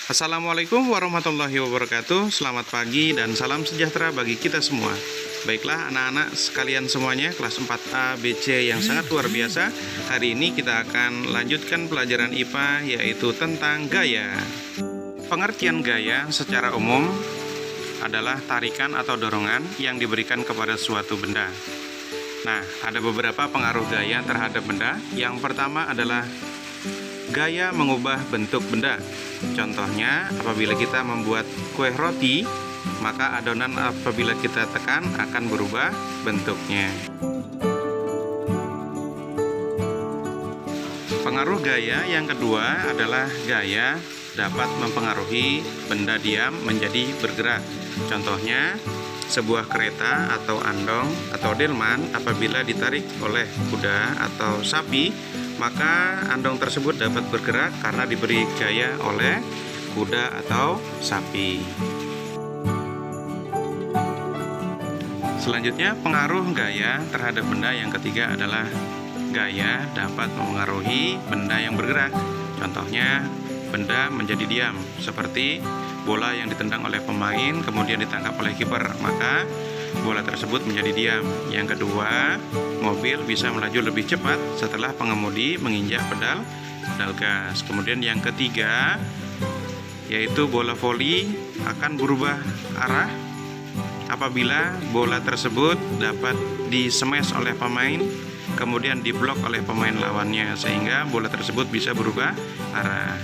Assalamualaikum warahmatullahi wabarakatuh. Selamat pagi dan salam sejahtera bagi kita semua. Baiklah anak-anak sekalian semuanya, kelas 4A BC yang sangat luar biasa. Hari ini kita akan lanjutkan pelajaran IPA, yaitu tentang gaya. Pengertian gaya secara umum adalah tarikan atau dorongan yang diberikan kepada suatu benda. Nah, ada beberapa pengaruh gaya terhadap benda. Yang pertama adalah gaya mengubah bentuk benda. Contohnya, apabila kita membuat kue roti, maka adonan apabila kita tekan akan berubah bentuknya. Pengaruh gaya yang kedua adalah gaya dapat mempengaruhi benda diam menjadi bergerak. Contohnya, sebuah kereta atau andong atau delman apabila ditarik oleh kuda atau sapi, maka andong tersebut dapat bergerak karena diberi gaya oleh kuda atau sapi. Selanjutnya, pengaruh gaya terhadap benda yang ketiga adalah gaya dapat mempengaruhi benda yang bergerak. Contohnya, benda menjadi diam, seperti bola yang ditendang oleh pemain kemudian ditangkap oleh kiper, maka bola tersebut menjadi diam. Yang kedua, mobil bisa melaju lebih cepat setelah pengemudi menginjak pedal gas. Kemudian yang ketiga, yaitu bola voli akan berubah arah apabila bola tersebut dapat di-smash oleh pemain kemudian diblok oleh pemain lawannya, sehingga bola tersebut bisa berubah arah.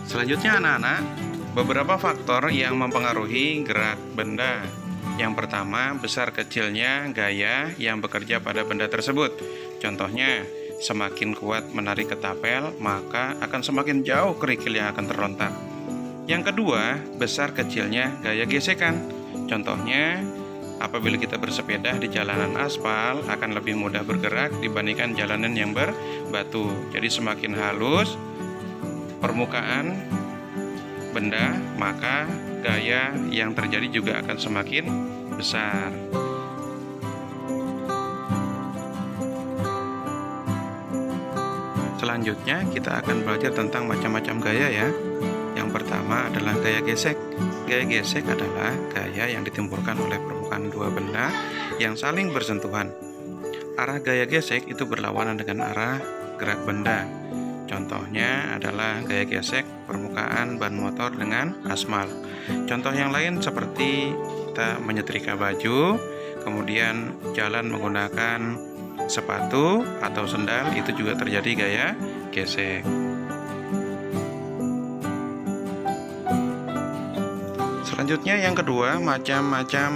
Selanjutnya anak-anak, beberapa faktor yang mempengaruhi gerak benda. Yang pertama, besar kecilnya gaya yang bekerja pada benda tersebut. Contohnya, semakin kuat menarik ketapel, maka akan semakin jauh kerikil yang akan terlontar. Yang kedua, besar kecilnya gaya gesekan. Contohnya, apabila kita bersepeda di jalanan aspal akan lebih mudah bergerak dibandingkan jalanan yang berbatu. Jadi semakin halus permukaan benda, maka gaya yang terjadi juga akan semakin besar. Selanjutnya kita akan belajar tentang macam-macam gaya ya. Yang pertama adalah gaya gesek. Gaya gesek adalah gaya yang ditimbulkan oleh permukaan dua benda yang saling bersentuhan. Arah gaya gesek itu berlawanan dengan arah gerak benda. Contohnya adalah gaya gesek permukaan ban motor dengan aspal. Contoh yang lain seperti kita menyetrika baju, kemudian jalan menggunakan sepatu atau sendal, itu juga terjadi gaya gesek. Selanjutnya yang kedua, macam-macam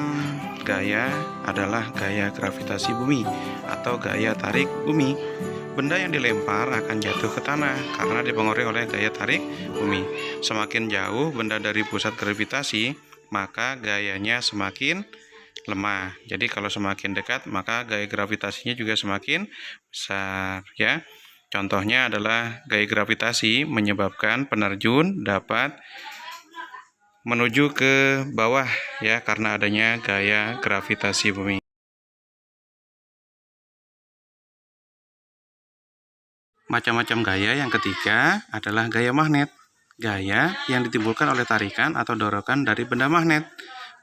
gaya adalah gaya gravitasi bumi atau gaya tarik bumi. Benda yang dilempar akan jatuh ke tanah karena dipengaruhi oleh gaya tarik bumi. Semakin jauh benda dari pusat gravitasi, maka gayanya semakin lemah. Jadi kalau semakin dekat, maka gaya gravitasinya juga semakin besar ya. Contohnya adalah gaya gravitasi menyebabkan penerjun dapat menuju ke bawah ya karena adanya gaya gravitasi bumi. Macam-macam gaya yang ketiga adalah gaya magnet. Gaya yang ditimbulkan oleh tarikan atau dorongan dari benda magnet.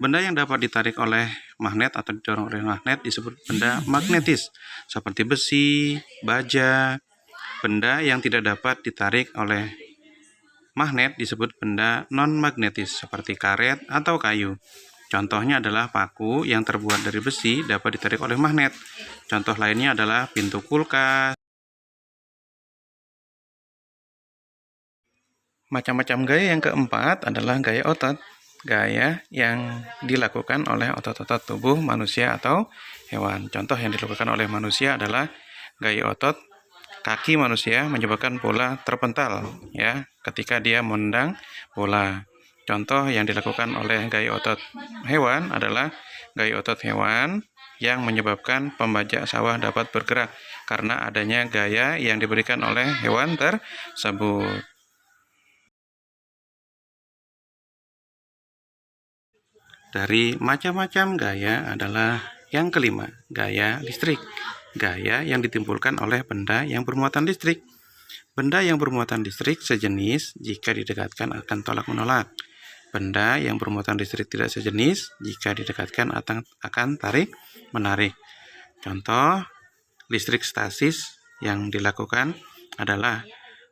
Benda yang dapat ditarik oleh magnet atau didorong oleh magnet disebut benda magnetis, seperti besi, baja. Benda yang tidak dapat ditarik oleh magnet disebut benda non-magnetis, seperti karet atau kayu. Contohnya adalah paku yang terbuat dari besi dapat ditarik oleh magnet. Contoh lainnya adalah pintu kulkas. Macam-macam gaya yang keempat adalah gaya otot. Gaya yang dilakukan oleh otot-otot tubuh manusia atau hewan. Contoh yang dilakukan oleh manusia adalah gaya otot kaki manusia menyebabkan bola terpental ya ketika dia menendang bola. Contoh yang dilakukan oleh gaya otot hewan adalah gaya otot hewan yang menyebabkan pembajak sawah dapat bergerak karena adanya gaya yang diberikan oleh hewan tersebut. Dari macam-macam gaya adalah yang kelima, gaya listrik. gaya yang ditimbulkan oleh benda yang bermuatan listrik. Benda yang bermuatan listrik sejenis jika didekatkan akan tolak-menolak. Benda yang bermuatan listrik tidak sejenis jika didekatkan akan tarik-menarik. Contoh listrik statis yang dilakukan adalah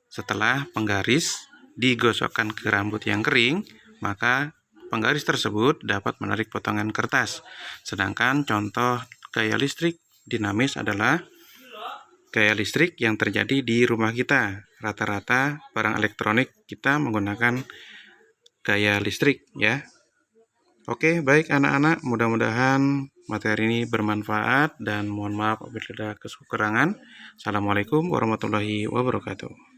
setelah penggaris digosokkan ke rambut yang kering, maka penggaris tersebut dapat menarik potongan kertas. Sedangkan contoh gaya listrik dinamis adalah gaya listrik yang terjadi di rumah kita. Rata-rata barang elektronik kita menggunakan gaya listrik ya. Oke, baik anak-anak, mudah-mudahan materi ini bermanfaat dan mohon maaf apabila ada kekurangan. Assalamualaikum warahmatullahi wabarakatuh.